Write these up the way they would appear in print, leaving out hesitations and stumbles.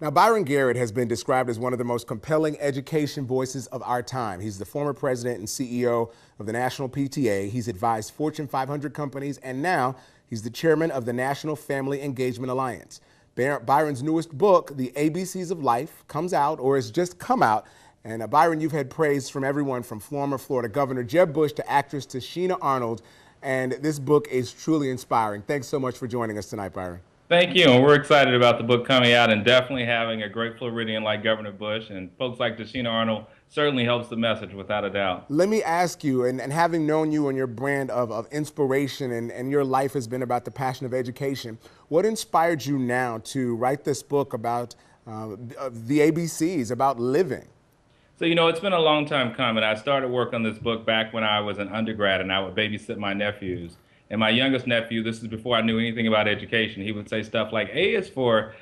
Now, Byron Garrett has been described as one of the most compelling education voices of our time. He's the former president and CEO of the National PTA. He's advised Fortune 500 companies, and now he's the chairman of the National Family Engagement Alliance. Byron's newest book, The ABCs of Life, comes out or has just come out. And Byron, you've had praise from everyone from former Florida Governor Jeb Bush to actress Tashina Arnold. And this book is truly inspiring. Thanks so much for joining us tonight, Byron. Thank you, and we're excited about the book coming out and definitely having a great Floridian like Governor Bush and folks like Tashina Arnold certainly helps the message without a doubt. Let me ask you, and having known you and your brand of inspiration and your life has been about the passion of education, what inspired you now to write this book about the ABCs, about living? So, it's been a long time coming. I started work on this book back when I was an undergrad and I would babysit my nephews. And my youngest nephew, this is before I knew anything about education, he would say stuff like, A is for,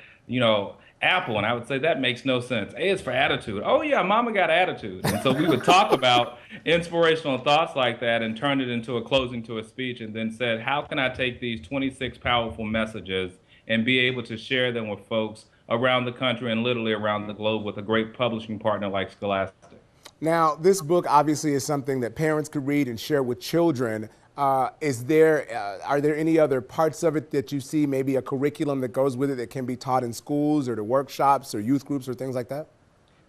apple. And I would say, that makes no sense. A is for attitude. Oh, yeah, mama got attitude. And so we would talk about inspirational thoughts like that and turn it into a closing to a speech and then said, how can I take these 26 powerful messages and be able to share them with folks around the country and literally around the globe with a great publishing partner like Scholastic? Now, this book obviously is something that parents could read and share with children. Are there any other parts of it that you see, maybe a curriculum that goes with it that can be taught in schools or to workshops or youth groups or things like that?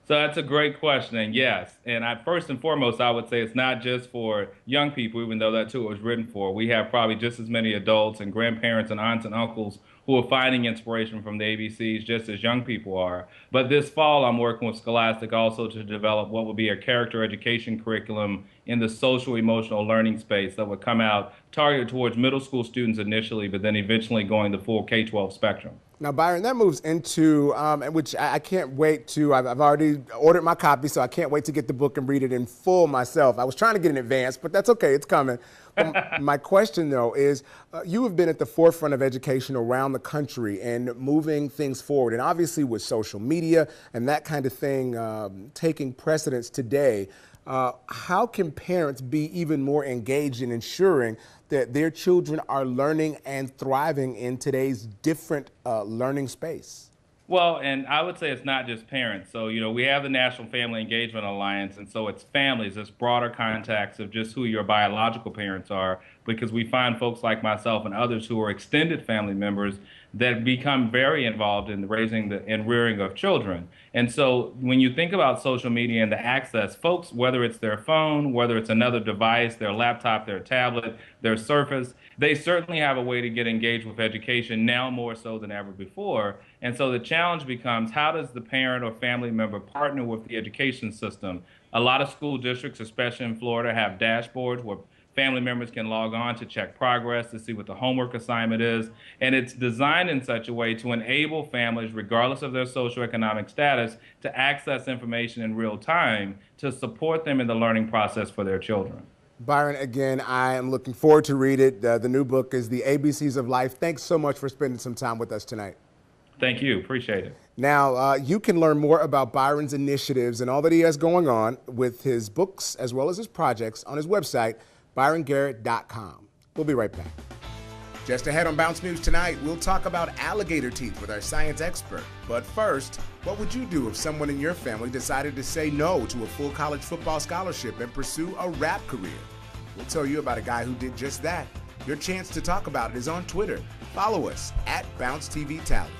So that's a great question, and yes. And first and foremost, I would say it's not just for young people, even though that's who it was written for. We have probably just as many adults and grandparents and aunts and uncles who are finding inspiration from the ABCs just as young people are. But this fall, I'm working with Scholastic also to develop what will be a character education curriculum in the social emotional learning space that would come out targeted towards middle school students initially, but then eventually going the full K-12 spectrum. Now, Byron, that moves into, which I can't wait to, I've already ordered my copy, so I can't wait to get the book and read it in full myself. I was trying to get in advance, but that's okay, it's coming. My question, though, is you have been at the forefront of education around the country and moving things forward. And obviously with social media and that kind of thing taking precedence today, how can parents be even more engaged in ensuring that their children are learning and thriving in today's different learning space? Well, and I would say it's not just parents. So, we have the National Family Engagement Alliance, and so it's families, it's broader context of just who your biological parents are, because we find folks like myself and others who are extended family members that become very involved in raising and rearing of children. And so when you think about social media and the access, folks, whether it's their phone, whether it's another device, their laptop, their tablet, their Surface, they certainly have a way to get engaged with education now more so than ever before. And so the challenge becomes, how does the parent or family member partner with the education system? A lot of school districts, especially in Florida, have dashboards where family members can log on to check progress, to see what the homework assignment is. And it's designed in such a way to enable families, regardless of their socioeconomic status, to access information in real time to support them in the learning process for their children. Byron, again, I am looking forward to read it. The new book is The ABCs of Life. Thanks so much for spending some time with us tonight. Thank you. Appreciate it. Now, you can learn more about Byron's initiatives and all that he has going on with his books as well as his projects on his website, ByronGarrett.com. We'll be right back. Just ahead on Bounce News tonight, we'll talk about alligator teeth with our science expert. But first, what would you do if someone in your family decided to say no to a full college football scholarship and pursue a rap career? We'll tell you about a guy who did just that. Your chance to talk about it is on Twitter. Follow us at Bounce TV Talent.